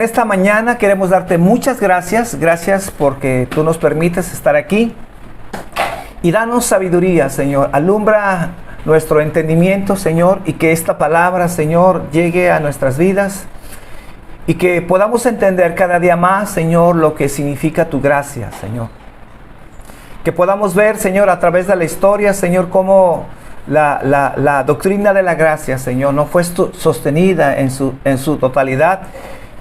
Esta mañana queremos darte muchas gracias. Gracias porque tú nos permites estar aquí. Y danos sabiduría, Señor. Alumbra nuestro entendimiento, Señor, y que esta palabra, Señor, llegue a nuestras vidas. Y que podamos entender cada día más, Señor, lo que significa tu gracia, Señor. Que podamos ver, Señor, a través de la historia, Señor, cómo la doctrina de la gracia, Señor, no fue sostenida en su totalidad.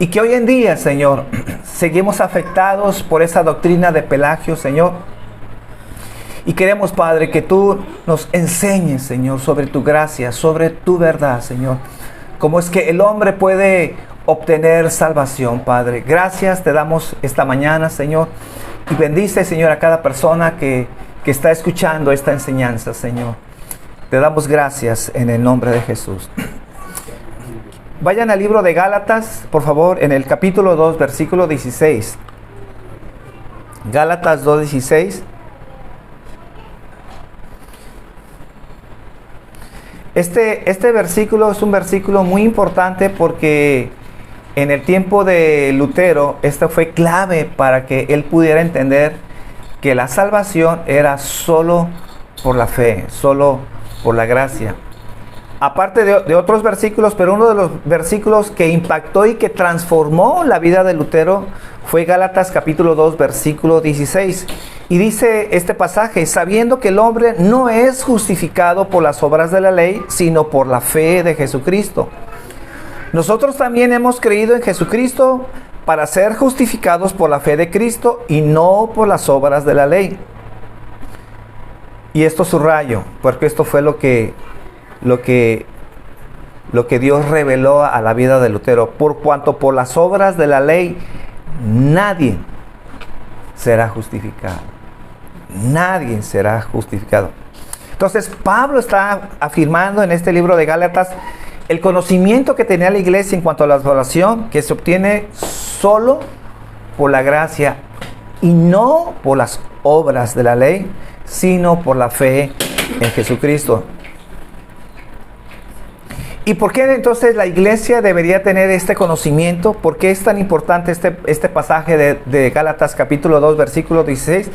Y que hoy en día, Señor, seguimos afectados por esa doctrina de Pelagio, Señor. Y queremos, Padre, que tú nos enseñes, Señor, sobre tu gracia, sobre tu verdad, Señor. Cómo es que el hombre puede obtener salvación, Padre. Gracias te damos esta mañana, Señor. Y bendice, Señor, a cada persona que está escuchando esta enseñanza, Señor. Te damos gracias en el nombre de Jesús. Vayan al libro de Gálatas, por favor, en el capítulo 2, versículo 16. Gálatas 2:16. Este versículo es un versículo muy importante porque en el tiempo de Lutero, esto fue clave para que él pudiera entender que la salvación era solo por la fe, solo por la gracia. Aparte de otros versículos, pero uno de los versículos que impactó y que transformó la vida de Lutero fue Gálatas capítulo 2, versículo 16. Y dice este pasaje: sabiendo que el hombre no es justificado por las obras de la ley, sino por la fe de Jesucristo. Nosotros también hemos creído en Jesucristo para ser justificados por la fe de Cristo y no por las obras de la ley. Y esto subrayo, porque esto fue lo que Dios reveló a la vida de Lutero. Por cuanto por las obras de la ley nadie será justificado. Nadie será justificado. Entonces Pablo está afirmando en este libro de Gálatas el conocimiento que tenía la iglesia en cuanto a la salvación, que se obtiene solo por la gracia y no por las obras de la ley, sino por la fe en Jesucristo. ¿Y por qué entonces la iglesia debería tener este conocimiento? ¿Por qué es tan importante este pasaje de Gálatas capítulo 2, versículo 16?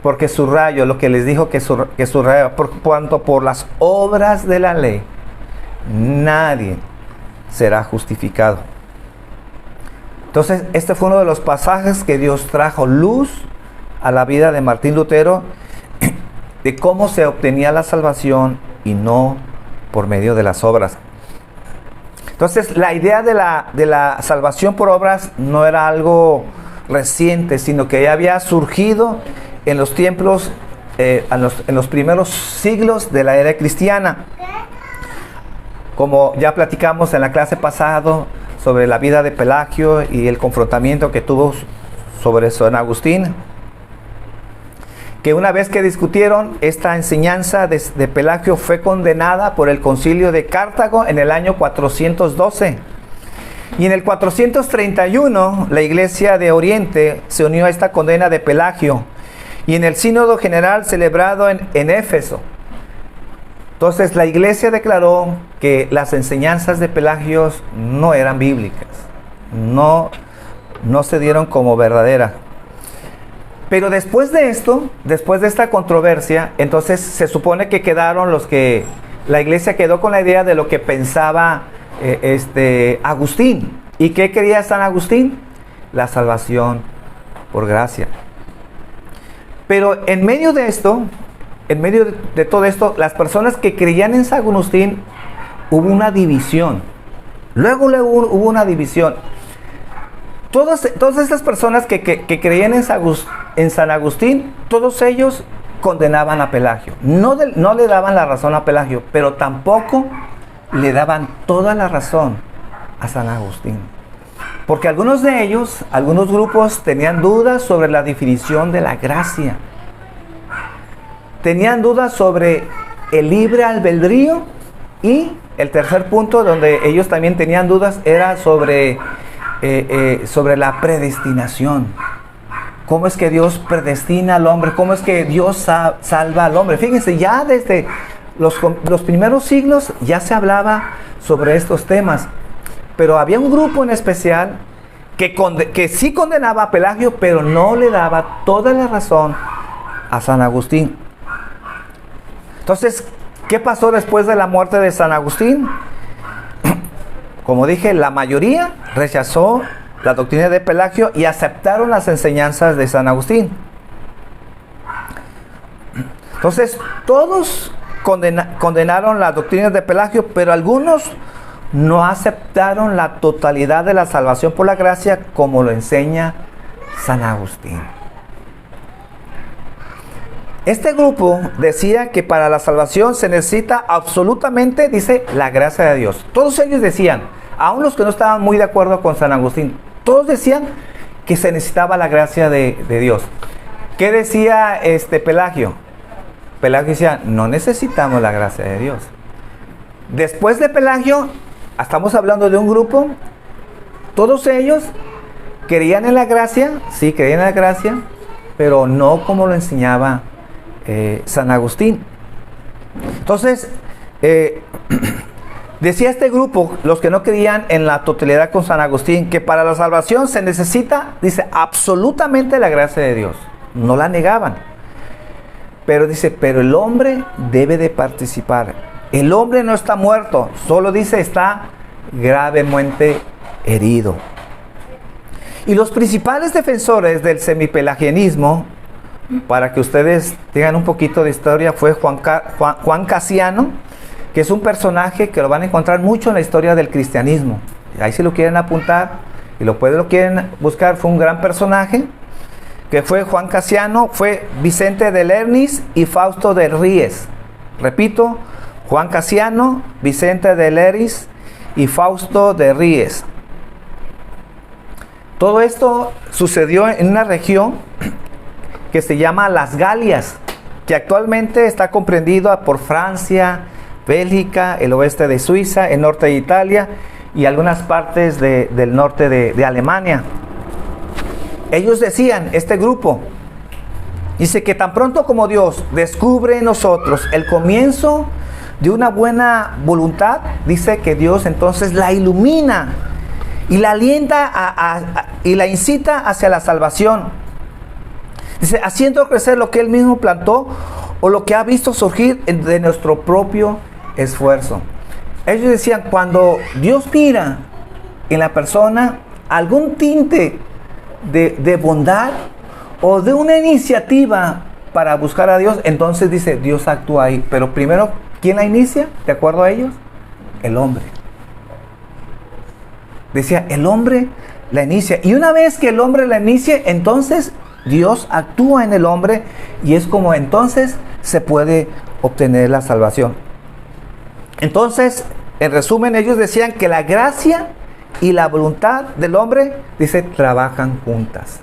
Porque subrayo lo que les dijo que subrayo, por cuanto por las obras de la ley nadie será justificado. Entonces este fue uno de los pasajes que Dios trajo luz a la vida de Martín Lutero, de cómo se obtenía la salvación y no por medio de las obras. Entonces la idea de la salvación por obras no era algo reciente, sino que ya había surgido en los tiempos, en los primeros siglos de la era cristiana. Como ya platicamos en la clase pasada sobre la vida de Pelagio y el confrontamiento que tuvo sobre San Agustín, que una vez que discutieron, esta enseñanza de Pelagio fue condenada por el concilio de Cartago en el año 412. Y en el 431 la iglesia de Oriente se unió a esta condena de Pelagio. Y en el sínodo general celebrado en Éfeso, entonces la iglesia declaró que las enseñanzas de Pelagio no eran bíblicas, no se dieron como verdaderas. Pero después de esto, después de esta controversia, entonces se supone que quedaron la iglesia quedó con la idea de lo que pensaba Agustín. ¿Y qué quería San Agustín? La salvación por gracia. Pero en medio de esto, en medio de todo esto, las personas que creían en San Agustín, hubo una división. Luego hubo una división. Todas estas personas que creían en San Agustín, todos ellos condenaban a Pelagio. No le daban la razón a Pelagio, pero tampoco le daban toda la razón a San Agustín. Porque algunos de ellos, algunos grupos, tenían dudas sobre la definición de la gracia. Tenían dudas sobre el libre albedrío. Y el tercer punto donde ellos también tenían dudas era sobre la predestinación. ¿Cómo es que Dios predestina al hombre? ¿Cómo es que Dios salva al hombre? Fíjense, ya desde los primeros siglos ya se hablaba sobre estos temas. Pero había un grupo en especial que sí condenaba a Pelagio, pero no le daba toda la razón a San Agustín. Entonces, ¿qué pasó después de la muerte de San Agustín? Como dije, la mayoría rechazó la doctrina de Pelagio y aceptaron las enseñanzas de San Agustín. Entonces, todos condenaron las doctrinas de Pelagio, pero algunos no aceptaron la totalidad de la salvación por la gracia como lo enseña San Agustín. Este grupo decía que para la salvación se necesita absolutamente, dice, la gracia de Dios. Todos ellos decían, aun los que no estaban muy de acuerdo con San Agustín, todos decían que se necesitaba la gracia de Dios. ¿Qué decía Pelagio? Pelagio decía, no necesitamos la gracia de Dios. Después de Pelagio, estamos hablando de un grupo, todos ellos creían en la gracia, sí, creían en la gracia, pero no como lo enseñaba San Agustín. Entonces, decía este grupo, los que no creían en la totalidad con San Agustín, que para la salvación se necesita, dice, absolutamente la gracia de Dios. No la negaban. Pero dice, pero el hombre debe de participar. El hombre no está muerto, solo dice, está gravemente herido. Y los principales defensores del semipelagianismo, para que ustedes tengan un poquito de historia, fue Juan Casiano, que es un personaje que lo van a encontrar mucho en la historia del cristianismo. Ahí si lo quieren apuntar y lo quieren buscar, fue un gran personaje, que fue Juan Casiano, fue Vicente de Lernis y Fausto de Ries. Repito, Juan Casiano, Vicente de Lernis y Fausto de Ries. Todo esto sucedió en una región que se llama Las Galias, que actualmente está comprendida por Francia, Bélgica, el oeste de Suiza, el norte de Italia y algunas partes del norte de Alemania. Ellos decían, este grupo, dice que tan pronto como Dios descubre en nosotros el comienzo de una buena voluntad, dice que Dios entonces la ilumina y la alienta y la incita hacia la salvación. Dice, haciendo crecer lo que Él mismo plantó o lo que ha visto surgir de nuestro propio esfuerzo. Ellos decían, cuando Dios mira en la persona algún tinte de bondad o de una iniciativa para buscar a Dios, entonces dice, Dios actúa ahí. Pero primero, ¿quién la inicia? ¿De acuerdo a ellos? El hombre. Decía, el hombre la inicia. Y una vez que el hombre la inicie, entonces Dios actúa en el hombre y es como entonces se puede obtener la salvación. Entonces, en resumen, ellos decían que la gracia y la voluntad del hombre, dice, trabajan juntas.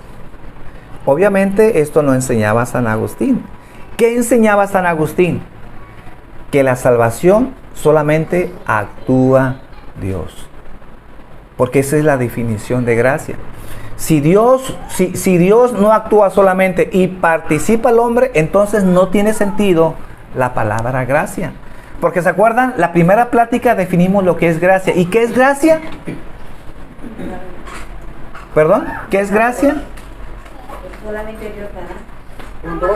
Obviamente esto no enseñaba San Agustín. ¿Qué enseñaba San Agustín? Que la salvación solamente actúa Dios. Porque esa es la definición de gracia. Si Dios no actúa solamente y participa el hombre, entonces no tiene sentido la palabra gracia. Porque ¿se acuerdan? La primera plática definimos lo que es gracia. ¿Y qué es gracia? ¿Perdón? ¿Qué es gracia?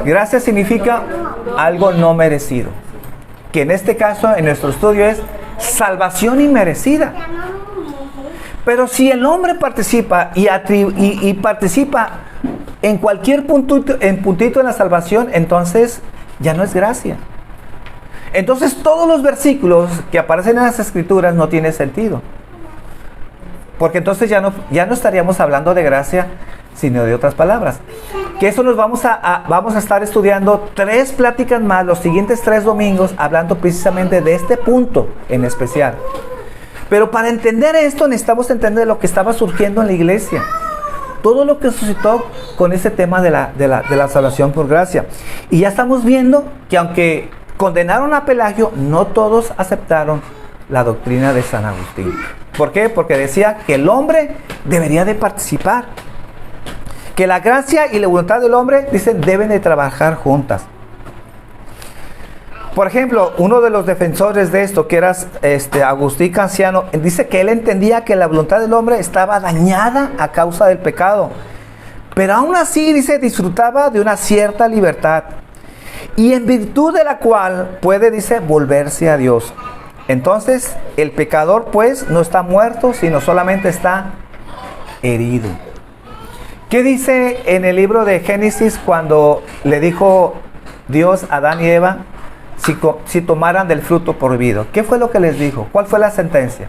Gracia significa algo no merecido. Que en este caso, en nuestro estudio, es salvación inmerecida. Pero si el hombre participa y participa en cualquier puntito en la salvación, entonces ya no es gracia. Entonces todos los versículos que aparecen en las Escrituras no tienen sentido. Porque entonces ya no estaríamos hablando de gracia, sino de otras palabras. Que eso nos vamos a estar estudiando 3 pláticas más, los siguientes 3 domingos, hablando precisamente de este punto en especial. Pero para entender esto necesitamos entender lo que estaba surgiendo en la iglesia. Todo lo que suscitó con ese tema de la salvación por gracia. Y ya estamos viendo que aunque condenaron a Pelagio, no todos aceptaron la doctrina de San Agustín. ¿Por qué? Porque decía que el hombre debería de participar. Que la gracia y la voluntad del hombre, dicen, deben de trabajar juntas. Por ejemplo, uno de los defensores de esto, que era Agustín Canciano, dice que él entendía que la voluntad del hombre estaba dañada a causa del pecado. Pero aún así, dice, disfrutaba de una cierta libertad. Y en virtud de la cual puede, dice, volverse a Dios. Entonces, el pecador, pues, no está muerto, sino solamente está herido. ¿Qué dice en el libro de Génesis cuando le dijo Dios a Adán y Eva si tomaran del fruto prohibido? ¿Qué fue lo que les dijo? ¿Cuál fue la sentencia?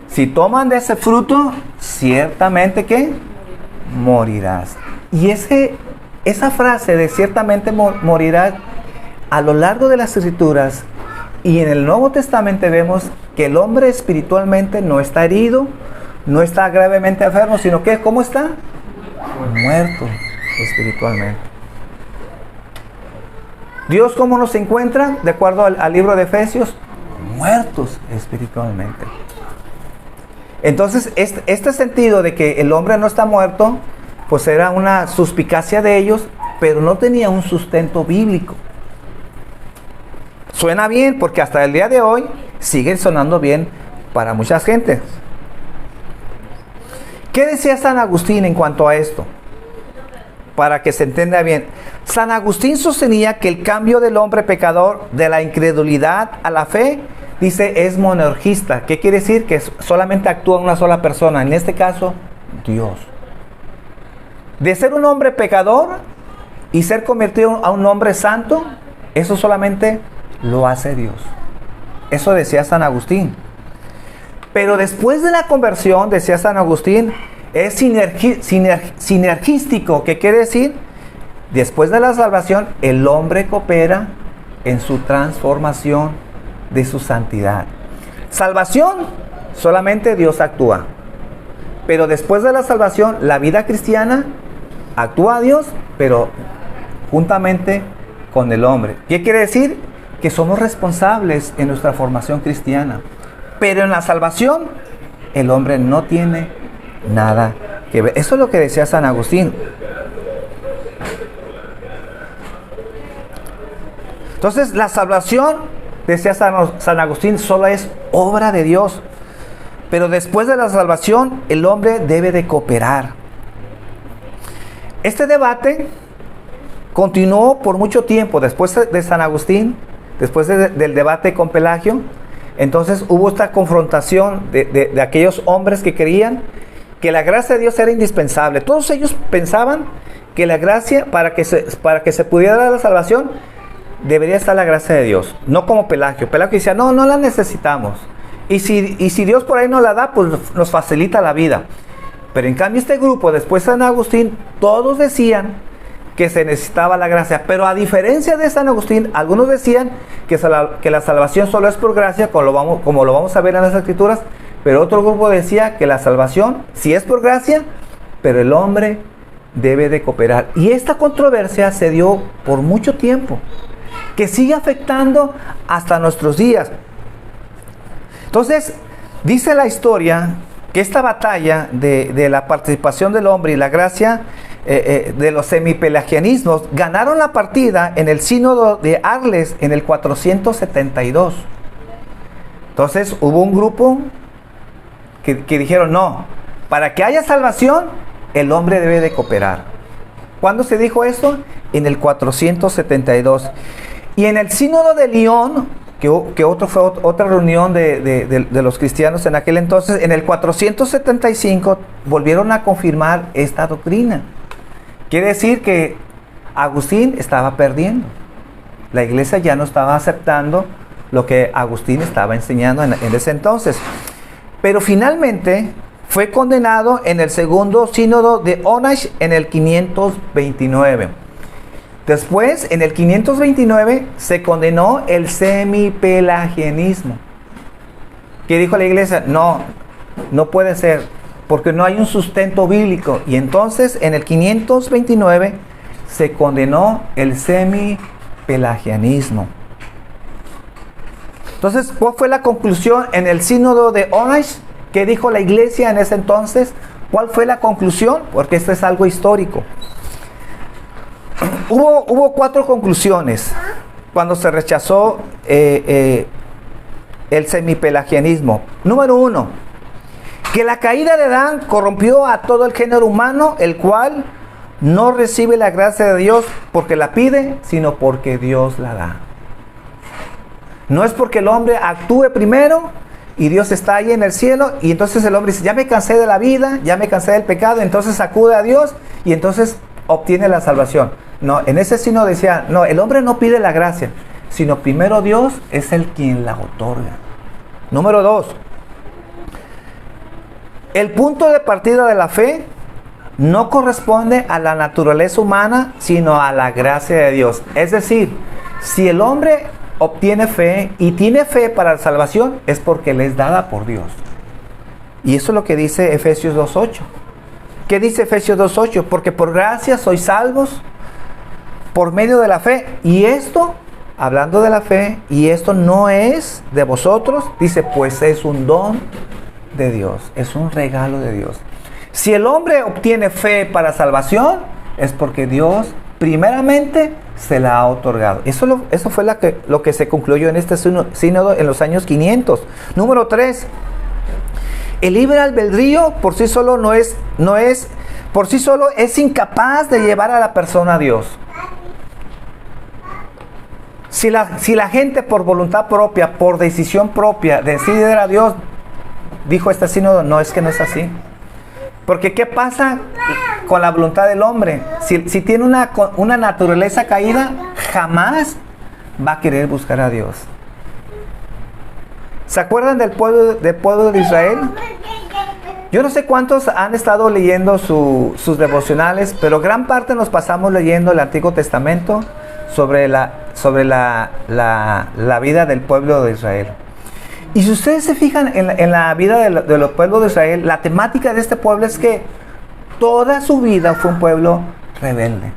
Si toman de ese fruto, ciertamente ¿qué? Morirás. Y esa frase de ciertamente morirás, a lo largo de las Escrituras y en el Nuevo Testamento vemos que el hombre espiritualmente no está herido, no está gravemente enfermo, sino que ¿cómo está? Muerto espiritualmente. Dios, ¿cómo nos encuentra? De acuerdo al libro de Efesios, muertos espiritualmente. Entonces, este sentido de que el hombre no está muerto, pues era una suspicacia de ellos, pero no tenía un sustento bíblico. Suena bien, porque hasta el día de hoy sigue sonando bien para muchas gentes. ¿Qué decía San Agustín en cuanto a esto? Para que se entienda bien. San Agustín sostenía que el cambio del hombre pecador de la incredulidad a la fe, dice, es monergista. ¿Qué quiere decir? Que solamente actúa una sola persona, en este caso, Dios. De ser un hombre pecador y ser convertido a un hombre santo, eso solamente lo hace Dios. Eso decía San Agustín. Pero después de la conversión, decía San Agustín, es sinergístico. ¿Qué quiere decir? Después de la salvación, el hombre coopera en su transformación de su santidad. Salvación, solamente Dios actúa. Pero después de la salvación, la vida cristiana actúa a Dios, pero juntamente con el hombre. ¿Qué quiere decir? Que somos responsables en nuestra formación cristiana. Pero en la salvación, el hombre no tiene nada que ver. Eso es lo que decía San Agustín. Entonces, la salvación, decía San Agustín, solo es obra de Dios. Pero después de la salvación, el hombre debe de cooperar. Este debate continuó por mucho tiempo. Después de San Agustín, después del debate con Pelagio, entonces hubo esta confrontación de aquellos hombres que creían que la gracia de Dios era indispensable. Todos ellos pensaban que la gracia, para que se pudiera dar la salvación, debería estar la gracia de Dios. No como Pelagio. Pelagio decía, no la necesitamos. Y si Dios por ahí no la da, pues nos facilita la vida. Pero en cambio este grupo, después de San Agustín, todos decían que se necesitaba la gracia. Pero a diferencia de San Agustín, algunos decían que la salvación solo es por gracia, como lo vamos a ver en las Escrituras. Pero otro grupo decía que la salvación sí es por gracia, pero el hombre debe de cooperar. Y esta controversia se dio por mucho tiempo, que sigue afectando hasta nuestros días. Entonces, dice la historia que esta batalla de la participación del hombre y la gracia de los semipelagianismos ganaron la partida en el sínodo de Arles en el 472. Entonces hubo un grupo que dijeron, no, para que haya salvación, el hombre debe de cooperar. ¿Cuándo se dijo esto? En el 472. Y en el sínodo de Lyon, que fue otra reunión de los cristianos en aquel entonces, en el 475 volvieron a confirmar esta doctrina. Quiere decir que Agustín estaba perdiendo. La iglesia ya no estaba aceptando lo que Agustín estaba enseñando en ese entonces. Pero finalmente fue condenado en el segundo sínodo de Onach en el 529. Después, en el 529, se condenó el semipelagianismo. ¿Qué dijo la iglesia? No puede ser, porque no hay un sustento bíblico. Y entonces, en el 529, se condenó el semipelagianismo. Entonces, ¿cuál fue la conclusión en el sínodo de Onach? ¿Qué dijo la iglesia en ese entonces? ¿Cuál fue la conclusión? Porque esto es algo histórico. Hubo 4 conclusiones. cuando se rechazó el semipelagianismo. Número 1, que la caída de Adán corrompió a todo el género humano, el cual no recibe la gracia de Dios porque la pide, sino porque Dios la da. No es porque el hombre actúe primero y Dios está ahí en el cielo y entonces el hombre dice, ya me cansé de la vida, ya me cansé del pecado, entonces acude a Dios y entonces obtiene la salvación. No, en ese signo decía, no, el hombre no pide la gracia, sino primero Dios es el quien la otorga. Número 2, el punto de partida de la fe no corresponde a la naturaleza humana, sino a la gracia de Dios. Es decir, si el hombre obtiene fe y tiene fe para la salvación, es porque le es dada por Dios. Y eso es lo que dice Efesios 2:8. ¿Qué dice Efesios 2:8? Porque por gracia sois salvos por medio de la fe. Y esto, hablando de la fe, y esto no es de vosotros, dice, pues es un don de Dios, es un regalo de Dios. Si el hombre obtiene fe para salvación, es porque Dios primeramente se la ha otorgado. Eso fue lo que se concluyó en este sínodo en los años 500. Número 3, el libre albedrío por sí solo por sí solo es incapaz de llevar a la persona a Dios. Si la gente por voluntad propia, por decisión propia, decide ir a Dios, dijo este sínodo, no, es que no es así. Porque ¿qué pasa con la voluntad del hombre? Si tiene una naturaleza caída, jamás va a querer buscar a Dios. ¿Se acuerdan del pueblo de Israel? Yo no sé cuántos han estado leyendo sus devocionales, pero gran parte nos pasamos leyendo el Antiguo Testamento sobre la vida del pueblo de Israel. Y si ustedes se fijan en la vida de los pueblos de Israel, la temática de este pueblo es que toda su vida fue un pueblo rebelde.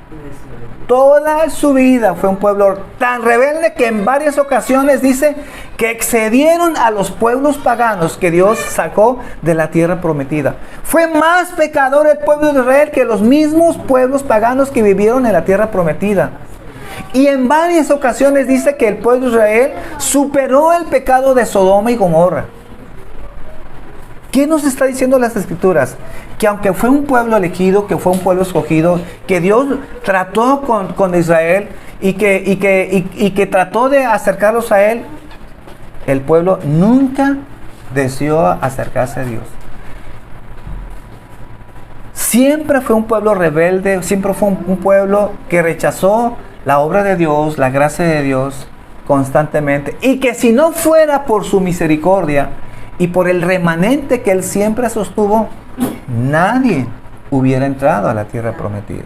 Toda su vida fue un pueblo tan rebelde que en varias ocasiones dice que excedieron a los pueblos paganos que Dios sacó de la tierra prometida. Fue más pecador el pueblo de Israel que los mismos pueblos paganos que vivieron en la tierra prometida. Y en varias ocasiones dice que el pueblo de Israel superó el pecado de Sodoma y Gomorra. ¿Qué nos está diciendo las Escrituras? Que aunque fue un pueblo elegido, que fue un pueblo escogido, que Dios trató con Israel y que trató de acercarlos a Él, el pueblo nunca deseó acercarse a Dios. Siempre fue un pueblo rebelde, siempre fue un pueblo que rechazó la obra de Dios, la gracia de Dios constantemente, y que si no fuera por su misericordia y por el remanente que Él siempre sostuvo, nadie hubiera entrado a la tierra prometida.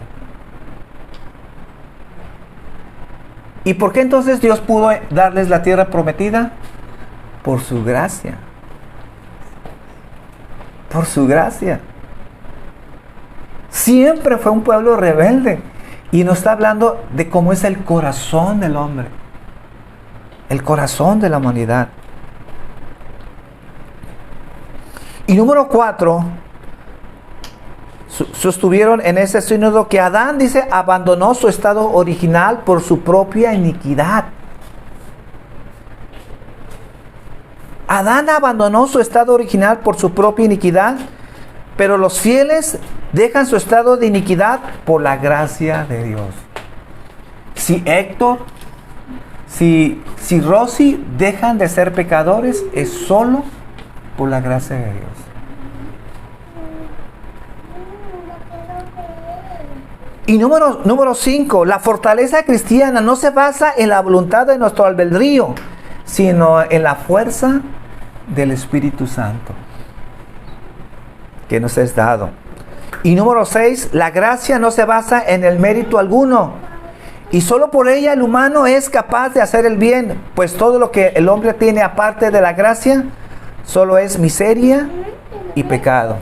¿Y por qué entonces Dios pudo darles la tierra prometida? Por su gracia. Por su gracia. Siempre fue un pueblo rebelde. Y nos está hablando de cómo es el corazón del hombre. El corazón de la humanidad. Y número 4, sostuvieron en ese sínodo que Adán, dice, abandonó su estado original por su propia iniquidad. Adán abandonó su estado original por su propia iniquidad, pero los fieles dejan su estado de iniquidad por la gracia de Dios. Si Héctor, si Rosy dejan de ser pecadores, es solo por la gracia de Dios. Y número 5, la fortaleza cristiana no se basa en la voluntad de nuestro albedrío, sino en la fuerza del Espíritu Santo que nos es dado. Y número 6, la gracia no se basa en el mérito alguno, y solo por ella el humano es capaz de hacer el bien, pues todo lo que el hombre tiene aparte de la gracia solo es miseria y pecado.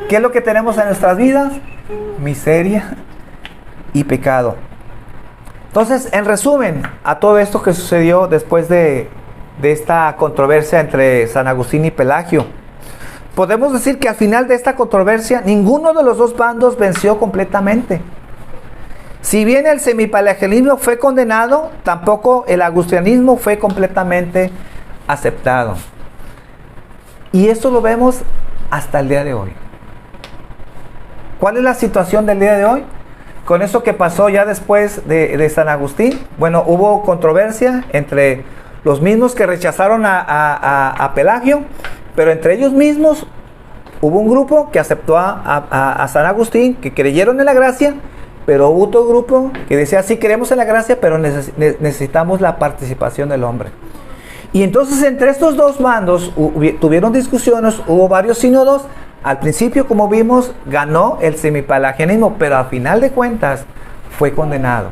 ¿Qué es lo que tenemos en nuestras vidas? Miseria y pecado. Entonces, en resumen, a todo esto que sucedió después de esta controversia entre San Agustín y Pelagio, podemos decir que al final de esta controversia ninguno de los dos bandos venció completamente. Si bien el semipelagianismo fue condenado, tampoco el agustinismo fue completamente aceptado. Y esto lo vemos hasta el día de hoy. ¿Cuál es la situación del día de hoy? Con eso que pasó ya después de San Agustín, bueno, hubo controversia entre los mismos que rechazaron a Pelagio, pero entre ellos mismos hubo un grupo que aceptó a San Agustín, que creyeron en la gracia, pero hubo otro grupo que decía, sí creemos en la gracia, pero necesitamos la participación del hombre. Y entonces entre estos dos bandos tuvieron discusiones, hubo varios sínodos. Al principio, como vimos, ganó el semipelagianismo, pero al final de cuentas fue condenado.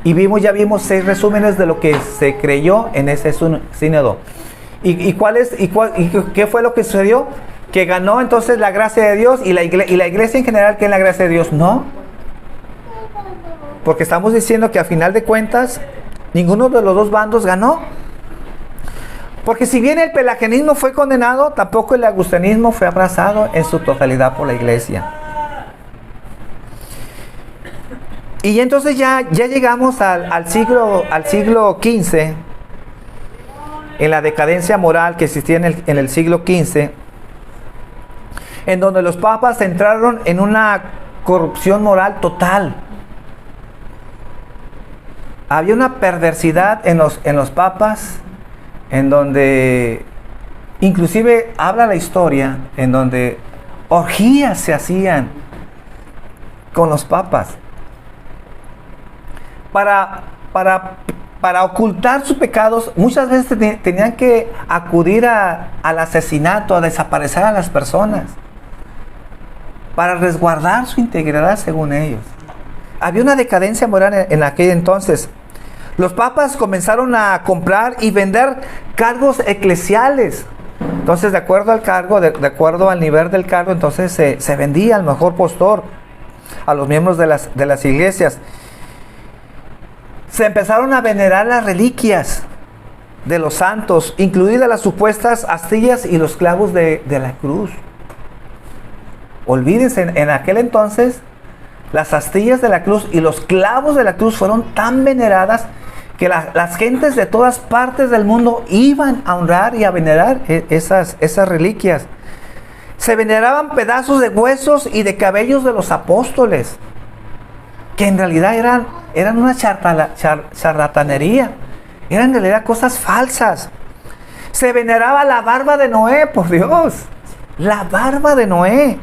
Y ya vimos 6 resúmenes de lo que se creyó en ese sínodo. ¿Y qué fue lo que sucedió? Que ganó entonces la gracia de Dios y la iglesia en general, ¿qué es la gracia de Dios? No. Porque estamos diciendo que al final de cuentas, ninguno de los dos bandos ganó. Porque si bien el pelagianismo fue condenado, tampoco el agustinismo fue abrazado en su totalidad por la iglesia. Y entonces ya llegamos al siglo XV, en la decadencia moral que existía en el siglo XV, en donde los papas entraron en una corrupción moral total. Había una perversidad en los papas, en donde inclusive habla la historia, en donde orgías se hacían con los papas para ocultar sus pecados. Muchas veces tenían que acudir al asesinato, a desaparecer a las personas para resguardar su integridad según ellos. Había una decadencia moral en aquel entonces. Los papas comenzaron a comprar y vender cargos eclesiales. Entonces, de acuerdo al cargo, de acuerdo al nivel del cargo, entonces se vendía al mejor postor a los miembros de las iglesias. Se empezaron a venerar las reliquias de los santos, incluidas las supuestas astillas y los clavos de la cruz. Olvídense, en aquel entonces, las astillas de la cruz y los clavos de la cruz fueron tan veneradas que las gentes de todas partes del mundo iban a honrar y a venerar esas reliquias. Se veneraban pedazos de huesos y de cabellos de los apóstoles, que en realidad eran una charlatanería, eran en realidad cosas falsas. Se veneraba la barba de Noé, por Dios, la barba de Noé.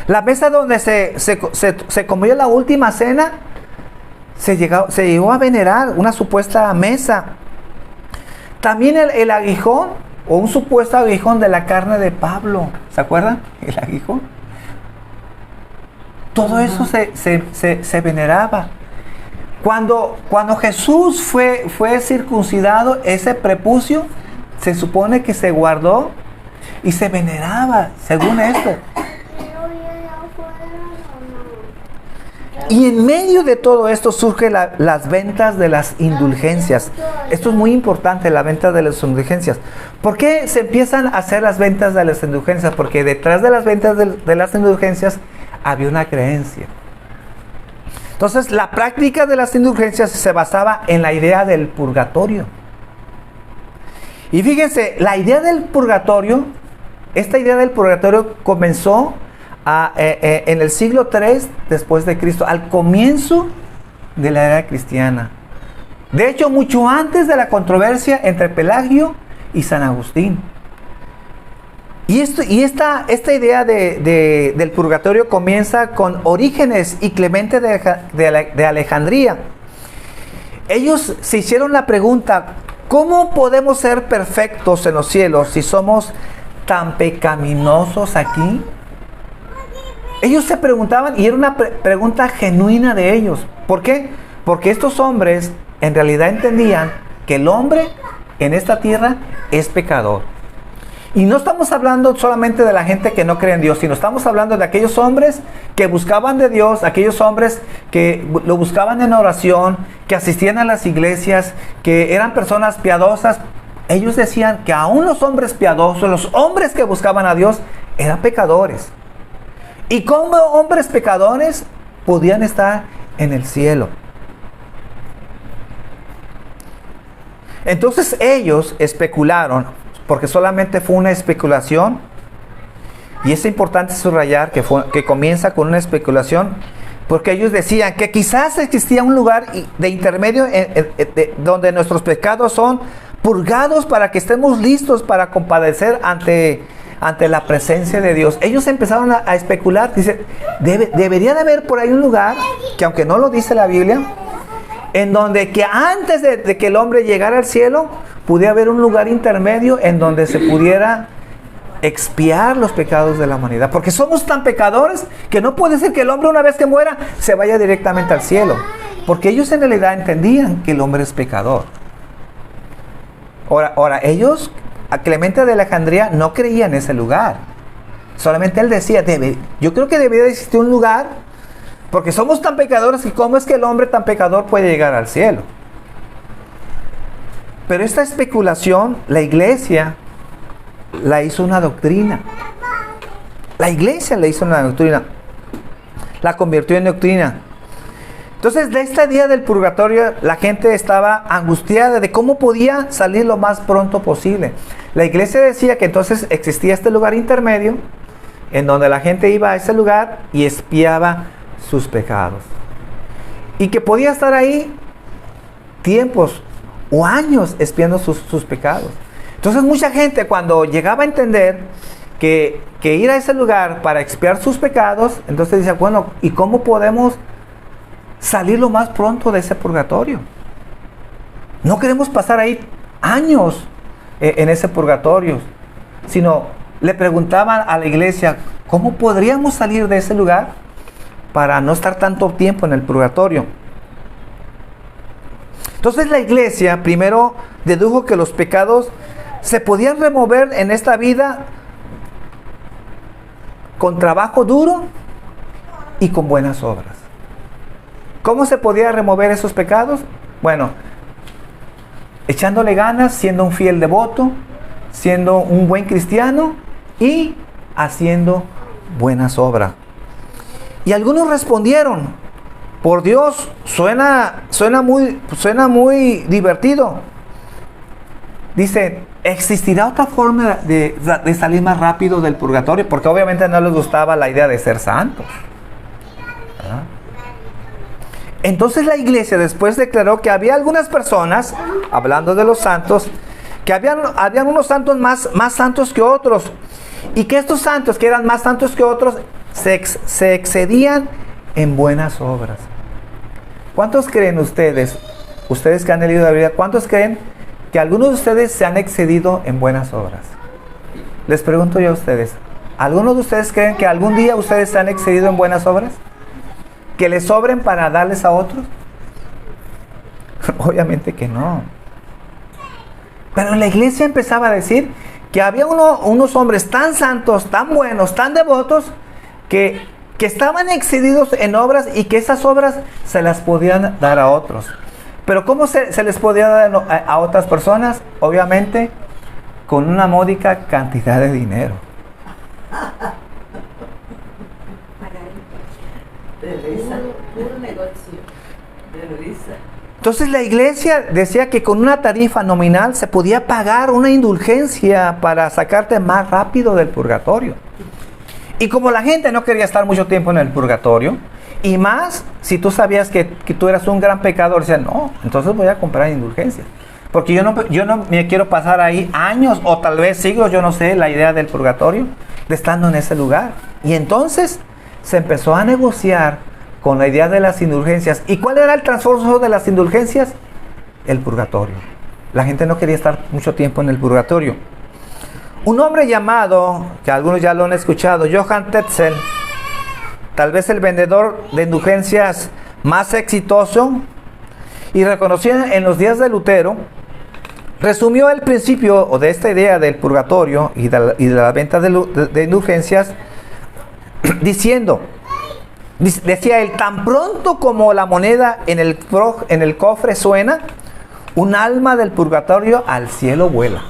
La mesa donde se comió la última cena, se llegó a venerar una supuesta mesa. También el aguijón, o un supuesto aguijón de la carne de Pablo. ¿Se acuerdan? El aguijón. Todo eso se veneraba. Cuando Jesús fue circuncidado, ese prepucio se supone que se guardó y se veneraba, según esto. Y en medio de todo esto surgen las ventas de las indulgencias. Esto es muy importante, la venta de las indulgencias. ¿Por qué se empiezan a hacer las ventas de las indulgencias? Porque detrás de las ventas de las indulgencias había una creencia. Entonces, la práctica de las indulgencias se basaba en la idea del purgatorio. Y fíjense, la idea del purgatorio, esta idea del purgatorio comenzó en el siglo III después de Cristo, al comienzo de la era cristiana. De hecho, mucho antes de la controversia entre Pelagio y San Agustín. Y esta idea del purgatorio comienza con Orígenes y Clemente de Alejandría. Ellos se hicieron la pregunta: ¿cómo podemos ser perfectos en los cielos si somos tan pecaminosos aquí? Ellos se preguntaban, y era una pregunta genuina de ellos. ¿Por qué? Porque estos hombres en realidad entendían que el hombre en esta tierra es pecador. Y no estamos hablando solamente de la gente que no cree en Dios, sino estamos hablando de aquellos hombres que buscaban de Dios, aquellos hombres que lo buscaban en oración, que asistían a las iglesias, que eran personas piadosas. Ellos decían que aún los hombres piadosos, los hombres que buscaban a Dios, eran pecadores. Y como hombres pecadores, podían estar en el cielo. Entonces ellos especularon, porque solamente fue una especulación, y es importante subrayar que comienza con una especulación, porque ellos decían que quizás existía un lugar de intermedio donde nuestros pecados son purgados para que estemos listos para compadecer ante la presencia de Dios. Ellos empezaron a especular. Dice, debería de haber por ahí un lugar, que aunque no lo dice la Biblia, en donde que antes de que el hombre llegara al cielo, pudiera haber un lugar intermedio en donde se pudiera expiar los pecados de la humanidad. Porque somos tan pecadores que no puede ser que el hombre, una vez que muera, se vaya directamente al cielo. Porque ellos en realidad entendían que el hombre es pecador. Ahora ellos, a Clemente de Alejandría, no creían en ese lugar. Solamente él decía, yo creo que debería existir un lugar, porque somos tan pecadores que cómo es que el hombre tan pecador puede llegar al cielo. Pero esta especulación, la iglesia la hizo una doctrina. La iglesia la hizo una doctrina. La convirtió en doctrina. Entonces, de este día del purgatorio, la gente estaba angustiada de cómo podía salir lo más pronto posible. La iglesia decía que entonces existía este lugar intermedio, en donde la gente iba a ese lugar y expiaba sus pecados. Y que podía estar ahí tiempos o años expiando sus pecados. Entonces mucha gente, cuando llegaba a entender que ir a ese lugar para expiar sus pecados, entonces dice, bueno, ¿y cómo podemos salir lo más pronto de ese purgatorio? No queremos pasar ahí años en ese purgatorio, sino le preguntaban a la iglesia, ¿cómo podríamos salir de ese lugar para no estar tanto tiempo en el purgatorio? Entonces la iglesia primero dedujo que los pecados se podían remover en esta vida con trabajo duro y con buenas obras. ¿Cómo se podía remover esos pecados? Bueno, echándole ganas, siendo un fiel devoto, siendo un buen cristiano y haciendo buenas obras. Y algunos respondieron, por Dios, suena muy divertido. Dice, ¿existirá otra forma de salir más rápido del purgatorio? Porque obviamente no les gustaba la idea de ser santos. ¿Ah? Entonces la iglesia después declaró que había algunas personas, hablando de los santos, que habían unos santos más santos que otros. Y que estos santos, que eran más santos que otros, se excedían en buenas obras. ¿Cuántos creen ustedes que han leído la Biblia, cuántos creen que algunos de ustedes se han excedido en buenas obras? Les pregunto yo a ustedes, ¿algunos de ustedes creen que algún día ustedes se han excedido en buenas obras? ¿Que les sobren para darles a otros? Obviamente que no. Pero la iglesia empezaba a decir que había unos hombres tan santos, tan buenos, tan devotos, que estaban excedidos en obras y que esas obras se las podían dar a otros. Pero ¿cómo se les podía dar a otras personas? Obviamente con una módica cantidad de dinero. De risa, puro negocio, de risa. Entonces la iglesia decía que con una tarifa nominal se podía pagar una indulgencia para sacarte más rápido del purgatorio. Y como la gente no quería estar mucho tiempo en el purgatorio, y más si tú sabías que tú eras un gran pecador, decían, no, entonces voy a comprar indulgencia. Porque yo no me quiero pasar ahí años o tal vez siglos, yo no sé, la idea del purgatorio, de estando en ese lugar. Y entonces se empezó a negociar con la idea de las indulgencias. ¿Y cuál era el trasfondo de las indulgencias? El purgatorio. La gente no quería estar mucho tiempo en el purgatorio. Un hombre llamado, que algunos ya lo han escuchado, Johann Tetzel, tal vez el vendedor de indulgencias más exitoso y reconocido en los días de Lutero, resumió el principio de esta idea del purgatorio y de la venta de indulgencias diciendo, decía él, tan pronto como la moneda en el cofre suena, un alma del purgatorio al cielo vuela.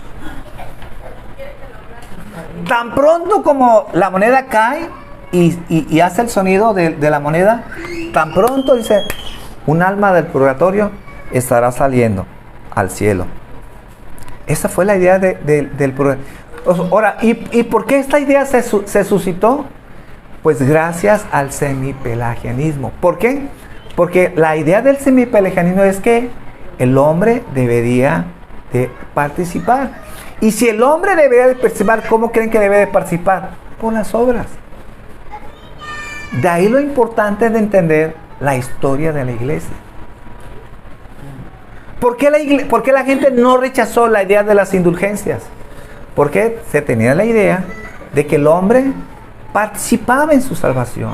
Tan pronto como la moneda cae, y hace el sonido de la moneda, tan pronto dice, un alma del purgatorio estará saliendo al cielo. Esa fue la idea del purgatorio. Ahora, ¿y por qué esta idea se suscitó? Pues gracias al semipelagianismo. ¿Por qué? Porque la idea del semipelagianismo es que el hombre debería de participar. Y si el hombre debería de participar, ¿cómo creen que debe de participar? Por las obras. De ahí lo importante de entender la historia de la iglesia. ¿Por qué la gente no rechazó la idea de las indulgencias? Porque se tenía la idea de que el hombre participaba en su salvación.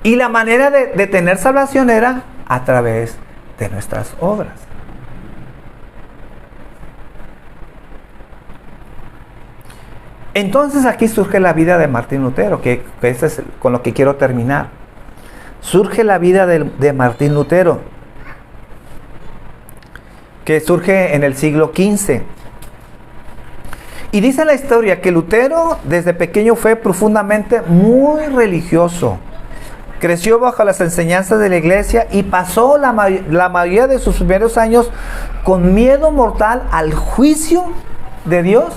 Y la manera de tener salvación era a través de nuestras obras. Entonces aquí surge la vida de Martín Lutero, que eso es con lo que quiero terminar. Surge la vida de Martín Lutero, que surge en el siglo XV. Y dice la historia que Lutero desde pequeño fue profundamente muy religioso. Creció bajo las enseñanzas de la iglesia y pasó la mayoría de sus primeros años con miedo mortal al juicio de Dios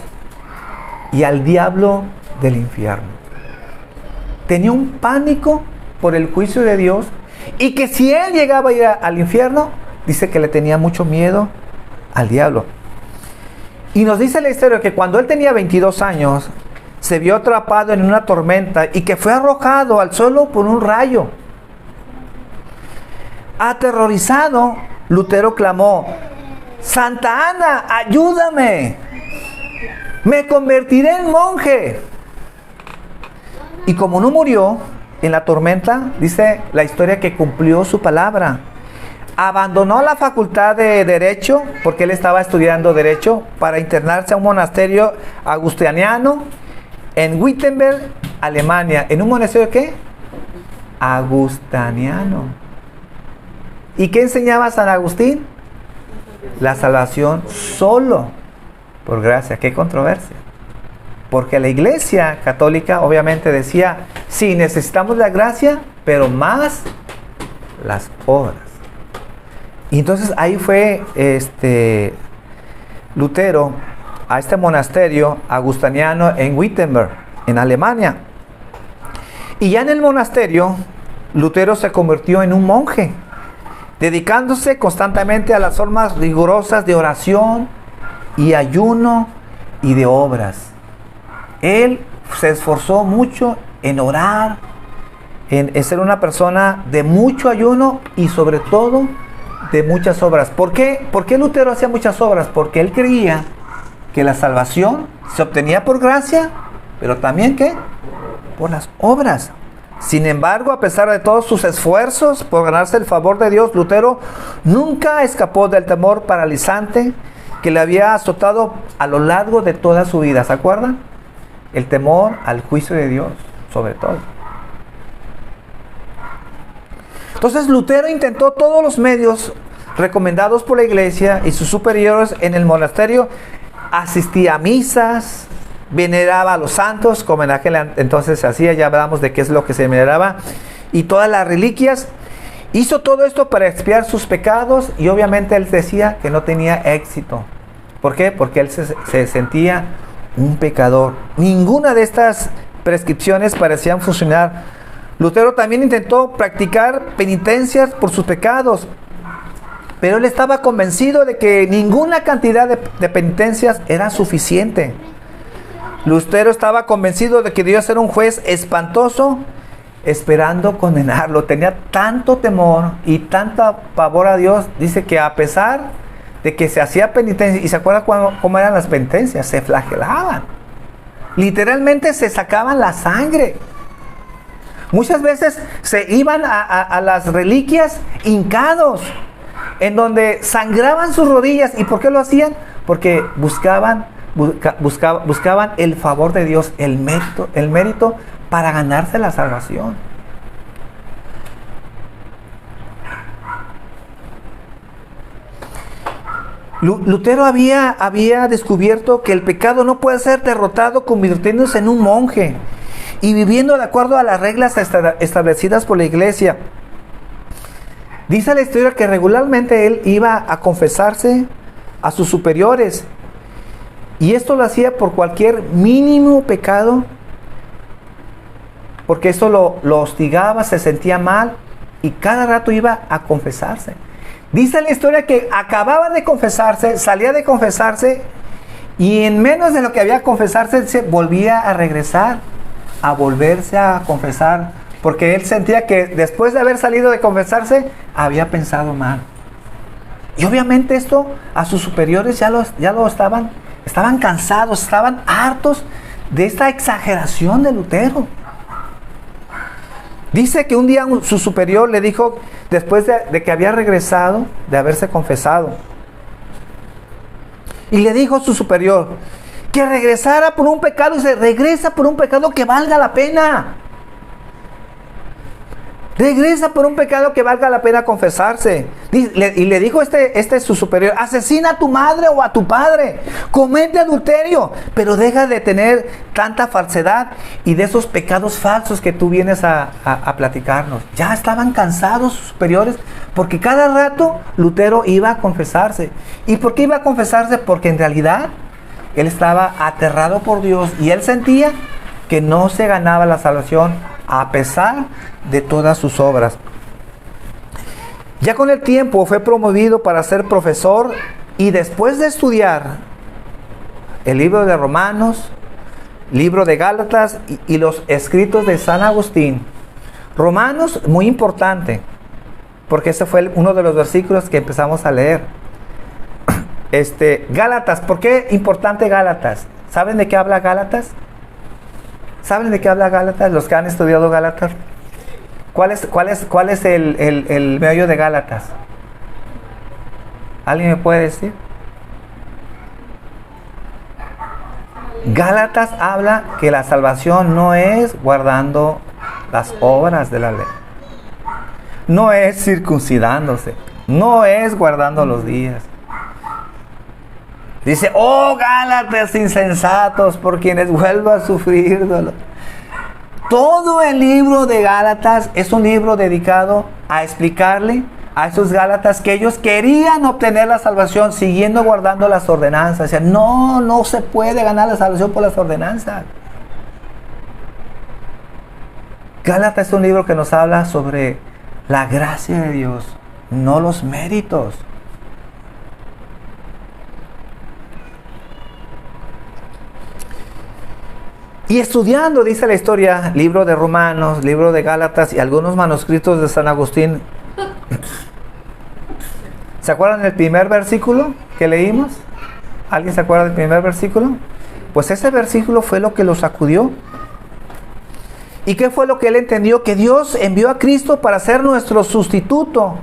y al diablo del infierno. Tenía un pánico por el juicio de Dios y que si él llegaba a ir al infierno, dice que le tenía mucho miedo al diablo. Y nos dice la historia que cuando él tenía 22 años, se vio atrapado en una tormenta y que fue arrojado al suelo por un rayo. Aterrorizado, Lutero clamó: Santa Ana, ayúdame, me convertiré en monje. Y como no murió en la tormenta, dice la historia que cumplió su palabra. Abandonó la facultad de Derecho, porque él estaba estudiando Derecho, para internarse a un monasterio agustiniano en Wittenberg, Alemania. ¿En un monasterio qué? Agustiniano. ¿Y qué enseñaba San Agustín? La salvación solo por gracia. ¡Qué controversia! Porque la Iglesia Católica obviamente decía, sí, necesitamos la gracia, pero más las obras. Y entonces ahí fue Lutero a este monasterio agustiniano en Wittenberg, en Alemania. Y ya en el monasterio, Lutero se convirtió en un monje, dedicándose constantemente a las formas rigurosas de oración y ayuno y de obras. Él se esforzó mucho en orar, en ser una persona de mucho ayuno y sobre todo de muchas obras. ¿Por qué? ¿Por qué Lutero hacía muchas obras? Porque él creía que la salvación se obtenía por gracia, pero también ¿qué? Por las obras. Sin embargo, a pesar de todos sus esfuerzos por ganarse el favor de Dios, Lutero nunca escapó del temor paralizante que le había azotado a lo largo de toda su vida. ¿Se acuerdan? El temor al juicio de Dios, sobre todo. Entonces Lutero intentó todos los medios recomendados por la iglesia y sus superiores en el monasterio. Asistía a misas, veneraba a los santos, como en aquel entonces se hacía, ya hablamos de qué es lo que se veneraba, y todas las reliquias. Hizo todo esto para expiar sus pecados y obviamente él decía que no tenía éxito. ¿Por qué? Porque él se sentía un pecador. Ninguna de estas prescripciones parecían funcionar. Lutero también intentó practicar penitencias por sus pecados, pero él estaba convencido de que ninguna cantidad de penitencias era suficiente. Lutero estaba convencido de que Dios era un juez espantoso, esperando condenarlo. Tenía tanto temor y tanta pavor a Dios, dice que a pesar de que se hacía penitencia, y se acuerdan cómo eran las penitencias, se flagelaban. Literalmente se sacaban la sangre. Muchas veces se iban a las reliquias hincados, en donde sangraban sus rodillas. ¿Y por qué lo hacían? Porque buscaban el favor de Dios, el mérito para ganarse la salvación. Lutero había descubierto que el pecado no puede ser derrotado convirtiéndose en un monje. y viviendo de acuerdo a las reglas establecidas por la iglesia. Dice la historia que regularmente él iba a confesarse a sus superiores, y esto lo hacía por cualquier mínimo pecado, porque esto lo hostigaba, se sentía mal, y cada rato iba a confesarse. Dice la historia que acababa de confesarse, salía de confesarse, y en menos de lo que había confesarse, se volvía a regresar, a volverse a confesar, porque él sentía que después de haber salido de confesarse, había pensado mal. Y obviamente esto a sus superiores ya lo estaban cansados, estaban hartos de esta exageración de Lutero. Dice que un día su superior le dijo, después de que había regresado, de haberse confesado, y le dijo a su superior que regresara por un pecado, y se regresa por un pecado que valga la pena. Regresa por un pecado que valga la pena confesarse. Y le dijo su superior, asesina a tu madre o a tu padre, comete adulterio, pero deja de tener tanta falsedad y de esos pecados falsos que tú vienes a platicarnos. Ya estaban cansados sus superiores, porque cada rato Lutero iba a confesarse. ¿Y por qué iba a confesarse? Porque en realidad él estaba aterrado por Dios y él sentía que no se ganaba la salvación a pesar de todas sus obras. Ya con el tiempo fue promovido para ser profesor, y después de estudiar el libro de Romanos, libro de Gálatas y los escritos de San Agustín. Romanos, muy importante, porque ese fue uno de los versículos que empezamos a leer. Gálatas, ¿por qué importante Gálatas? ¿Saben de qué habla Gálatas? ¿Saben de qué habla Gálatas? Los que han estudiado Gálatas. ¿Cuál es el meollo de Gálatas? ¿Alguien me puede decir? Gálatas habla que la salvación no es guardando las obras de la ley, no es circuncidándose, no es guardando los días. Dice, oh Gálatas insensatos, por quienes vuelvo a sufrir dolor. Todo el libro de Gálatas es un libro dedicado a explicarle a esos Gálatas que ellos querían obtener la salvación siguiendo guardando las ordenanzas. Decían, no se puede ganar la salvación por las ordenanzas. Gálatas es un libro que nos habla sobre la gracia de Dios, no los méritos. Y estudiando, dice la historia, libro de Romanos, libro de Gálatas y algunos manuscritos de San Agustín. ¿Se acuerdan del primer versículo que leímos? ¿Alguien se acuerda del primer versículo? Pues ese versículo fue lo que lo sacudió. ¿Y qué fue lo que él entendió? Que Dios envió a Cristo para ser nuestro sustituto,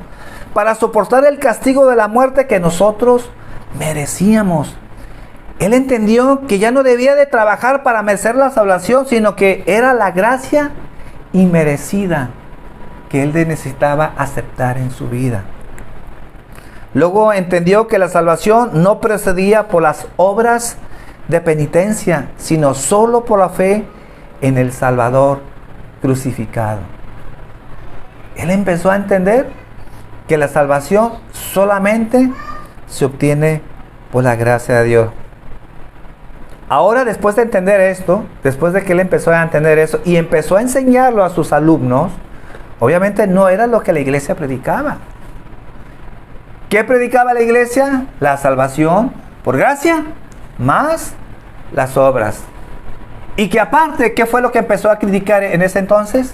para soportar el castigo de la muerte que nosotros merecíamos. Él entendió que ya no debía de trabajar para merecer la salvación, sino que era la gracia inmerecida que él necesitaba aceptar en su vida. Luego entendió que la salvación no procedía por las obras de penitencia, sino solo por la fe en el Salvador crucificado. Él empezó a entender que la salvación solamente se obtiene por la gracia de Dios. Ahora, después de entender esto, después de que él empezó a entender eso y empezó a enseñarlo a sus alumnos, obviamente no era lo que la iglesia predicaba. ¿Qué predicaba la iglesia? La salvación por gracia más las obras. Y que aparte, ¿qué fue lo que empezó a criticar en ese entonces?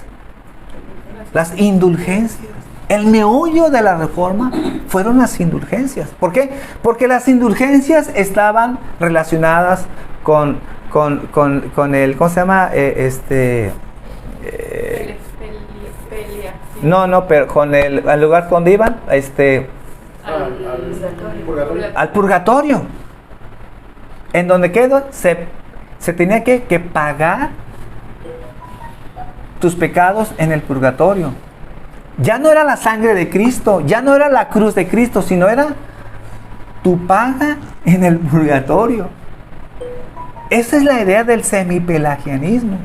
Las indulgencias. El meollo de la reforma fueron las indulgencias. ¿Por qué? Porque las indulgencias estaban relacionadas con el, ¿cómo se llama? Pero con el lugar donde iban, al purgatorio. En donde quedó, se tenía que pagar tus pecados en el purgatorio. Ya no era la sangre de Cristo, ya no era la cruz de Cristo, sino era tu paga en el purgatorio. Esa es la idea del semipelagianismo.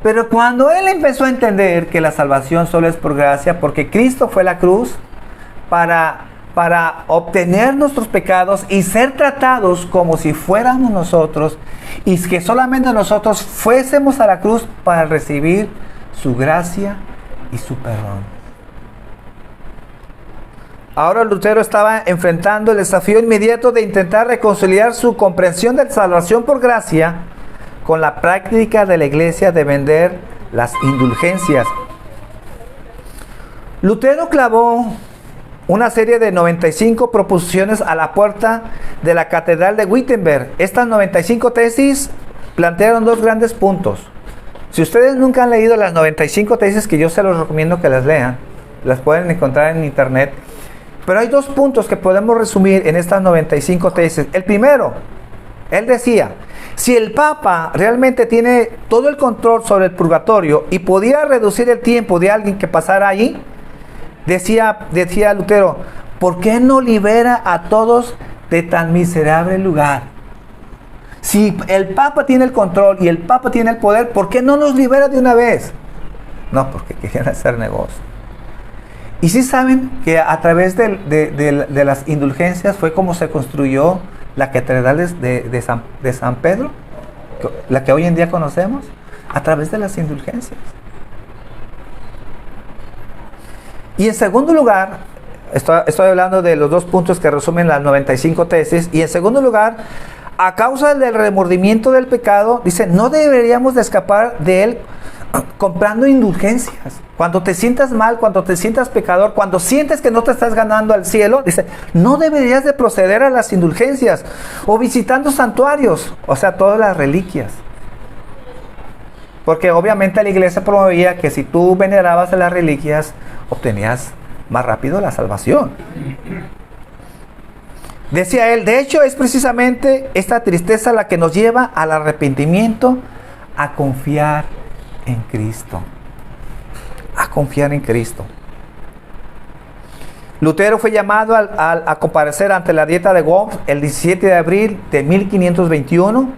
Pero cuando él empezó a entender que la salvación solo es por gracia, porque Cristo fue a la cruz para obtener nuestros pecados y ser tratados como si fuéramos nosotros, y que solamente nosotros fuésemos a la cruz para recibir su gracia y su perdón. Ahora Lutero estaba enfrentando el desafío inmediato de intentar reconciliar su comprensión de salvación por gracia con la práctica de la iglesia de vender las indulgencias. Lutero clavó una serie de 95 proposiciones a la puerta de la Catedral de Wittenberg. Estas 95 tesis plantearon dos grandes puntos. Si ustedes nunca han leído las 95 tesis, que yo se los recomiendo que las lean, las pueden encontrar en internet. Pero hay dos puntos que podemos resumir en estas 95 tesis. El primero, él decía, si el Papa realmente tiene todo el control sobre el purgatorio y pudiera reducir el tiempo de alguien que pasara allí, decía Lutero, ¿por qué no libera a todos de tan miserable lugar? Si el Papa tiene el control y el Papa tiene el poder, ¿por qué no los libera de una vez? No, porque querían hacer negocio. Y sí saben que a través de las indulgencias fue como se construyó la catedral de San Pedro, la que hoy en día conocemos, a través de las indulgencias. Y en segundo lugar, estoy hablando de los dos puntos que resumen las 95 tesis, y en segundo lugar, a causa del remordimiento del pecado, dice, no deberíamos de escapar de él comprando indulgencias. Cuando te sientas mal, cuando te sientas pecador, cuando sientes que no te estás ganando al cielo, dice, no deberías de proceder a las indulgencias o visitando santuarios, o sea, todas las reliquias. Porque obviamente la iglesia promovía que si tú venerabas a las reliquias, obtenías más rápido la salvación. Decía él, de hecho es precisamente esta tristeza la que nos lleva al arrepentimiento, a confiar en Cristo. A confiar en Cristo. Lutero fue llamado a comparecer ante la Dieta de Worms el 17 de abril de 1521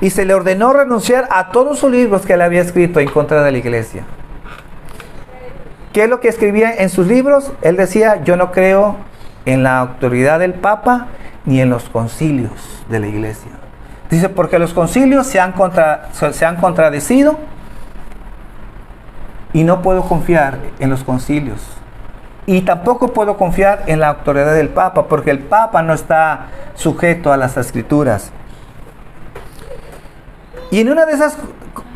y se le ordenó renunciar a todos sus libros que él había escrito en contra de la iglesia. ¿Qué es lo que escribía en sus libros? Él decía, yo no creo en la autoridad del Papa ni en los concilios de la iglesia. Dice, porque los concilios se han contradecido y no puedo confiar en los concilios. Y tampoco puedo confiar en la autoridad del Papa, porque el Papa no está sujeto a las escrituras. Y en una de esas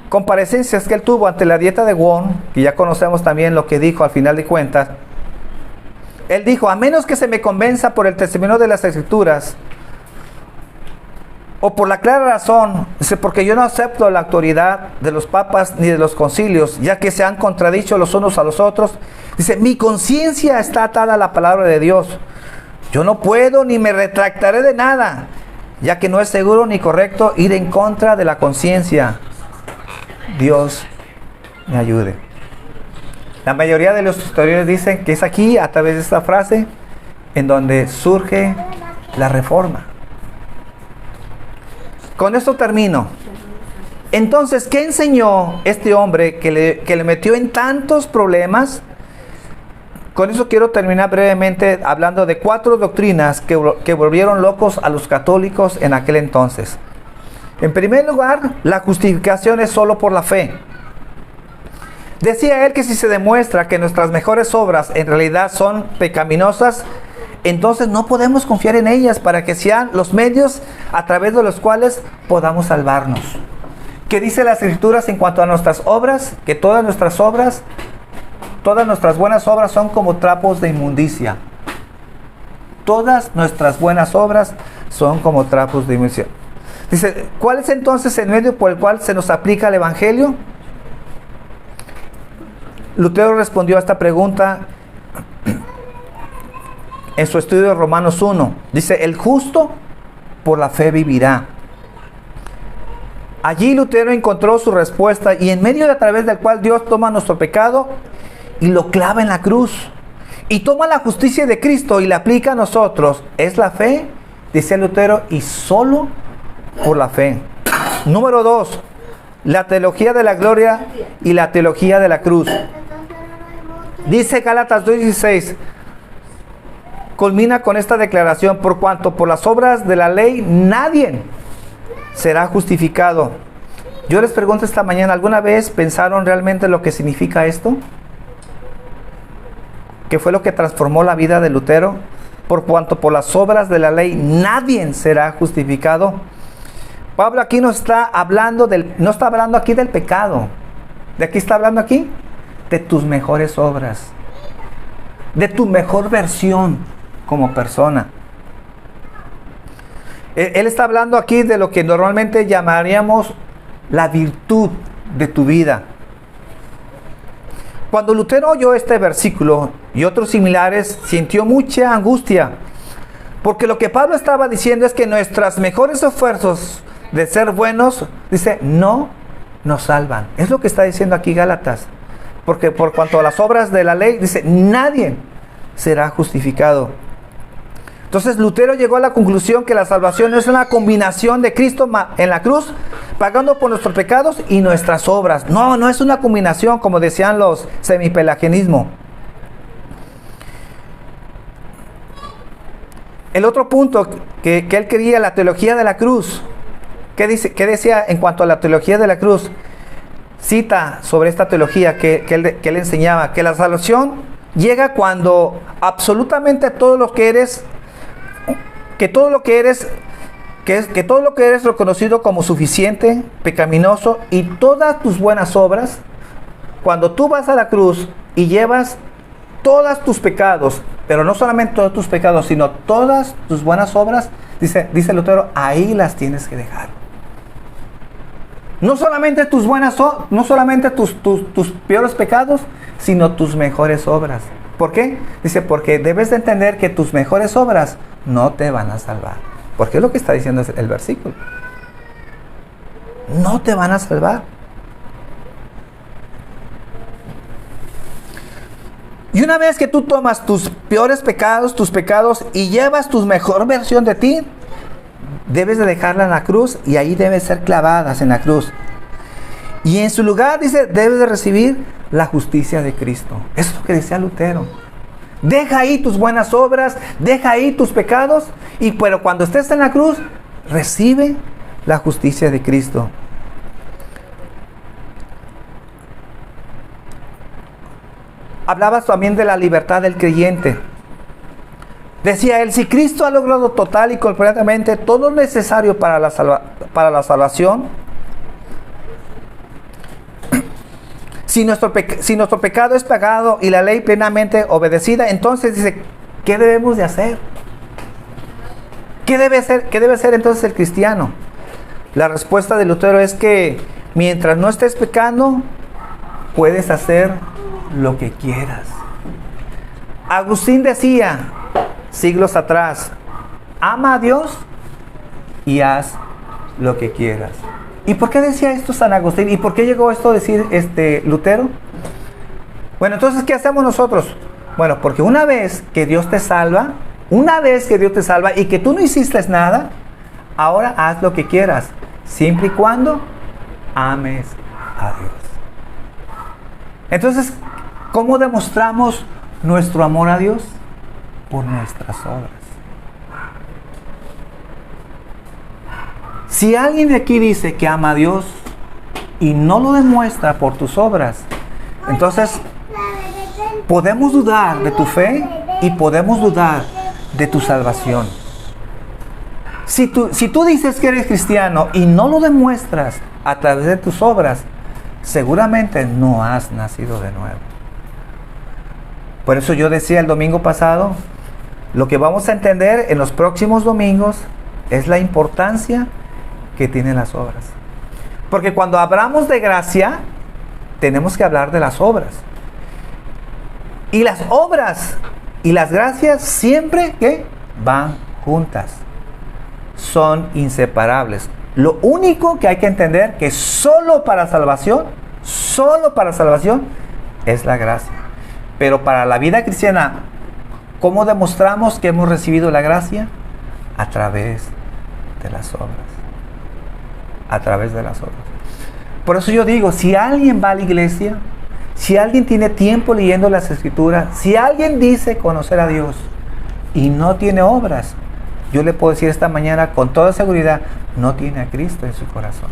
comparecencias que él tuvo ante la Dieta de Worms, que ya conocemos también lo que dijo al final de cuentas, él dijo, a menos que se me convenza por el testimonio de las escrituras, o por la clara razón, dice, porque yo no acepto la autoridad de los papas ni de los concilios, ya que se han contradicho los unos a los otros. Dice, mi conciencia está atada a la palabra de Dios. Yo no puedo ni me retractaré de nada, ya que no es seguro ni correcto ir en contra de la conciencia. Dios me ayude. La mayoría de los historiadores dicen que es aquí, a través de esta frase, en donde surge la reforma. Con esto termino. Entonces, ¿qué enseñó este hombre que le metió en tantos problemas? Con eso quiero terminar brevemente hablando de 4 doctrinas que volvieron locos a los católicos en aquel entonces. En primer lugar, la justificación es solo por la fe. Decía él que si se demuestra que nuestras mejores obras en realidad son pecaminosas, entonces no podemos confiar en ellas para que sean los medios a través de los cuales podamos salvarnos. ¿Qué dice las Escrituras en cuanto a nuestras obras? Que todas nuestras buenas obras son como trapos de inmundicia. Todas nuestras buenas obras son como trapos de inmundicia. Dice, ¿cuál es entonces el medio por el cual se nos aplica el Evangelio? Lutero respondió a esta pregunta en su estudio de Romanos 1. Dice, el justo por la fe vivirá. Allí Lutero encontró su respuesta y en medio de a través del cual Dios toma nuestro pecado y lo clava en la cruz. Y toma la justicia de Cristo y la aplica a nosotros. Es la fe, dice Lutero, y solo por la fe. Número 2. la teología de la gloria y la teología de la cruz. Dice Gálatas 2:16, culmina con esta declaración: por cuanto por las obras de la ley nadie será justificado. Yo les pregunto esta mañana, ¿alguna vez pensaron realmente lo que significa esto? ¿Qué fue lo que transformó la vida de Lutero? Por cuanto por las obras de la ley nadie será justificado. Pablo aquí no está hablando aquí del pecado. ¿De qué está hablando aquí? De tus mejores obras, de tu mejor versión como persona. Él está hablando aquí de lo que normalmente llamaríamos la virtud de tu vida. Cuando Lutero oyó este versículo y otros similares, sintió mucha angustia, porque lo que Pablo estaba diciendo es que nuestros mejores esfuerzos de ser buenos, dice, no nos salvan. Es lo que está diciendo aquí Gálatas. Porque por cuanto a las obras de la ley, dice, nadie será justificado. Entonces Lutero llegó a la conclusión que la salvación no es una combinación de Cristo en la cruz, pagando por nuestros pecados y nuestras obras. No es una combinación, como decían los semipelagianismo. El otro punto que él quería, la teología de la cruz. ¿Qué decía en cuanto a la teología de la cruz? Cita sobre esta teología que él enseñaba, que la salvación llega cuando absolutamente todo lo que eres, que todo lo que eres reconocido como suficiente, pecaminoso, y todas tus buenas obras, cuando tú vas a la cruz y llevas todos tus pecados, pero no solamente todos tus pecados, sino todas tus buenas obras, dice Lutero, ahí las tienes que dejar. No solamente tus peores pecados, sino tus mejores obras. ¿Por qué? Dice, porque debes de entender que tus mejores obras no te van a salvar. Porque es lo que está diciendo el versículo. No te van a salvar. Y una vez que tú tomas tus peores pecados, tus pecados, y llevas tu mejor versión de ti, debes de dejarla en la cruz, y ahí deben ser clavadas en la cruz. Y en su lugar, dice, debes de recibir la justicia de Cristo. Eso es lo que decía Lutero. Deja ahí tus buenas obras, deja ahí tus pecados, pero cuando estés en la cruz, recibe la justicia de Cristo. Hablabas también de la libertad del creyente. Decía él, si Cristo ha logrado total y completamente todo lo necesario para la salvación, si nuestro pecado es pagado y la ley plenamente obedecida, entonces dice, ¿qué debemos de hacer? ¿Qué debe hacer entonces el cristiano? La respuesta de Lutero es que mientras no estés pecando, puedes hacer lo que quieras. Agustín decía, siglos atrás, ama a Dios y haz lo que quieras. ¿Y por qué decía esto San Agustín? ¿Y por qué llegó esto a decir Lutero? Bueno, entonces, ¿qué hacemos nosotros? Bueno, porque una vez que Dios te salva y que tú no hiciste nada, ahora haz lo que quieras, siempre y cuando ames a Dios. Entonces, ¿cómo demostramos nuestro amor a Dios? Por nuestras obras. Si alguien de aquí dice que ama a Dios y no lo demuestra por tus obras, entonces podemos dudar de tu fe y podemos dudar de tu salvación. Si tú dices que eres cristiano y no lo demuestras a través de tus obras, seguramente no has nacido de nuevo. Por eso yo decía el domingo pasado, lo que vamos a entender en los próximos domingos es la importancia que tienen las obras. Porque cuando hablamos de gracia, tenemos que hablar de las obras. Y las obras y las gracias siempre que van juntas. Son inseparables. Lo único que hay que entender que solo para salvación es la gracia. Pero para la vida cristiana, ¿cómo demostramos que hemos recibido la gracia? A través de las obras. A través de las obras. Por eso yo digo, si alguien va a la iglesia, si alguien tiene tiempo leyendo las Escrituras, si alguien dice conocer a Dios y no tiene obras, yo le puedo decir esta mañana con toda seguridad, no tiene a Cristo en su corazón.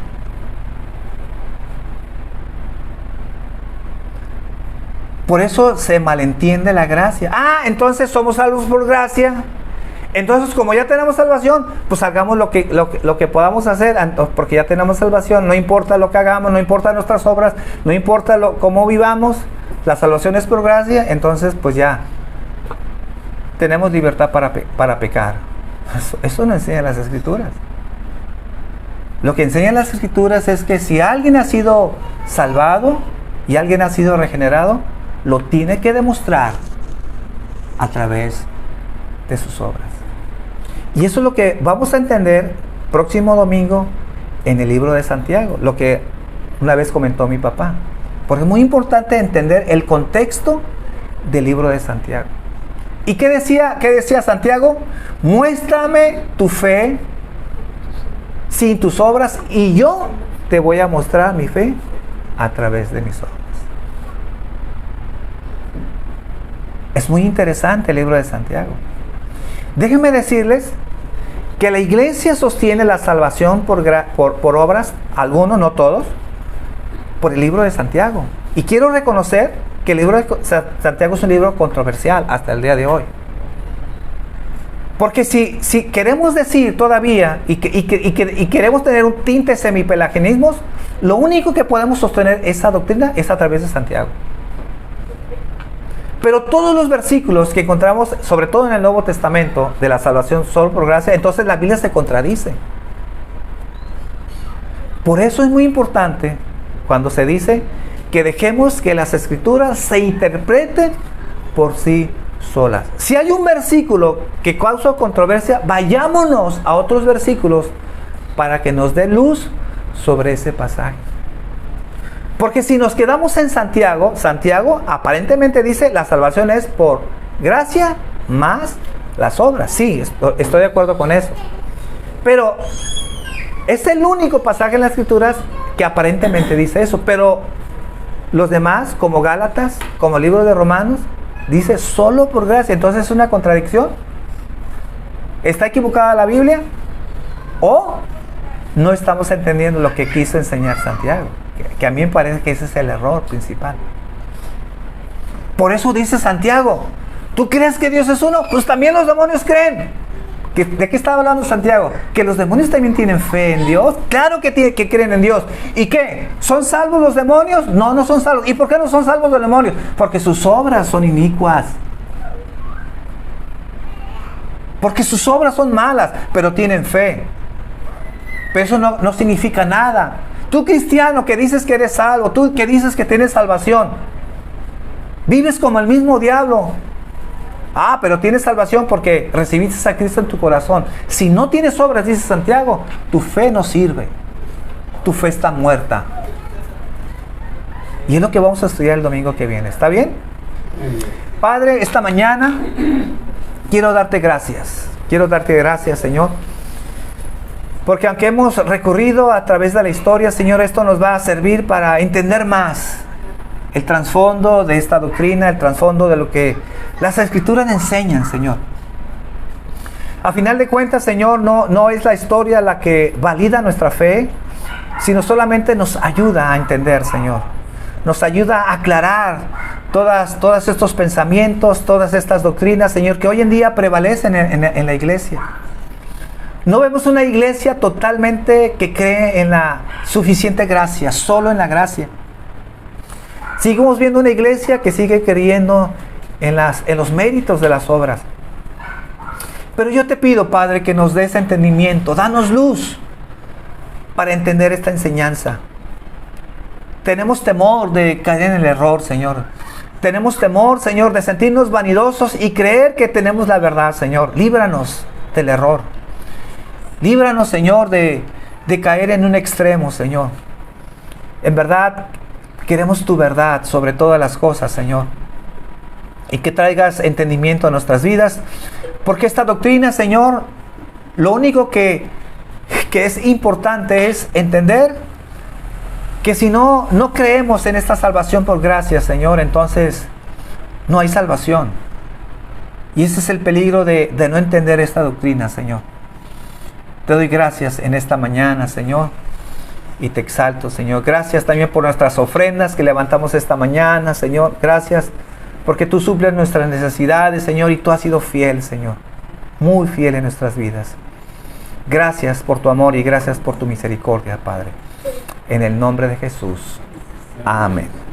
Por eso se malentiende la gracia. Entonces somos salvos por gracia. Entonces, como ya tenemos salvación, pues hagamos lo que podamos hacer, porque ya tenemos salvación. No importa lo que hagamos, no importa nuestras obras, no importa cómo vivamos. La salvación es por gracia. Entonces, pues ya tenemos libertad para pecar. Eso no enseña las Escrituras. Lo que enseñan las Escrituras es que si alguien ha sido salvado y alguien ha sido regenerado, lo tiene que demostrar a través de sus obras. Y eso es lo que vamos a entender próximo domingo en el libro de Santiago, lo que una vez comentó mi papá. Porque es muy importante entender el contexto del libro de Santiago. ¿Y qué decía Santiago? Muéstrame tu fe sin tus obras y yo te voy a mostrar mi fe a través de mis obras. Es muy interesante el libro de Santiago. Déjenme decirles que la iglesia sostiene la salvación por obras, algunos, no todos, por el libro de Santiago. Y quiero reconocer que el libro de Santiago es un libro controversial hasta el día de hoy. Porque si queremos decir todavía y queremos tener un tinte semipelagianismo, lo único que podemos sostener esa doctrina es a través de Santiago. Pero todos los versículos que encontramos, sobre todo en el Nuevo Testamento, de la salvación solo por gracia, entonces la Biblia se contradice. Por eso es muy importante cuando se dice que dejemos que las Escrituras se interpreten por sí solas. Si hay un versículo que causa controversia, vayámonos a otros versículos para que nos dé luz sobre ese pasaje. Porque si nos quedamos en Santiago aparentemente dice la salvación es por gracia más las obras. Sí, estoy de acuerdo con eso. Pero es el único pasaje en las Escrituras que aparentemente dice eso. Pero los demás, como Gálatas, como el libro de Romanos, dice solo por gracia. Entonces es una contradicción. ¿Está equivocada la Biblia? ¿O no estamos entendiendo lo que quiso enseñar Santiago? Que a mí me parece que ese es el error principal. Por eso dice Santiago, ¿tú crees que Dios es uno? Pues también los demonios creen. ¿De qué estaba hablando Santiago? Que los demonios también tienen fe en Dios. Claro que creen en Dios. ¿Y qué? ¿Son salvos los demonios? No, no son salvos. ¿Y por qué no son salvos los demonios? Porque sus obras son inicuas. Porque sus obras son malas, pero tienen fe. Pero eso no significa nada. Tú cristiano que dices que eres salvo, tú que dices que tienes salvación, vives como el mismo diablo. Pero tienes salvación porque recibiste a Cristo en tu corazón. Si no tienes obras, dice Santiago, tu fe no sirve. Tu fe está muerta. Y es lo que vamos a estudiar el domingo que viene. ¿Está bien? Padre, esta mañana quiero darte gracias. Quiero darte gracias, Señor. Porque aunque hemos recorrido a través de la historia, Señor, esto nos va a servir para entender más el trasfondo de esta doctrina, el trasfondo de lo que las Escrituras enseñan, Señor. A final de cuentas, Señor, no es la historia la que valida nuestra fe, sino solamente nos ayuda a entender, Señor. Nos ayuda a aclarar todos estos pensamientos, todas estas doctrinas, Señor, que hoy en día prevalecen en la iglesia. No vemos una iglesia totalmente que cree en la suficiente gracia, solo en la gracia. Seguimos viendo una iglesia que sigue creyendo en los méritos de las obras. Pero yo te pido, Padre, que nos des entendimiento, danos luz para entender esta enseñanza. Tenemos temor de caer en el error, Señor. Tenemos temor, Señor, de sentirnos vanidosos y creer que tenemos la verdad, Señor. Líbranos del error. Líbranos, Señor, de caer en un extremo, Señor. En verdad, queremos tu verdad sobre todas las cosas, Señor. Y que traigas entendimiento a nuestras vidas. Porque esta doctrina, Señor, lo único que es importante es entender que si no creemos en esta salvación por gracia, Señor, entonces no hay salvación. Y ese es el peligro de no entender esta doctrina, Señor. Te doy gracias en esta mañana, Señor, y te exalto, Señor. Gracias también por nuestras ofrendas que levantamos esta mañana, Señor. Gracias porque tú suples nuestras necesidades, Señor, y tú has sido fiel, Señor. Muy fiel en nuestras vidas. Gracias por tu amor y gracias por tu misericordia, Padre. En el nombre de Jesús. Amén.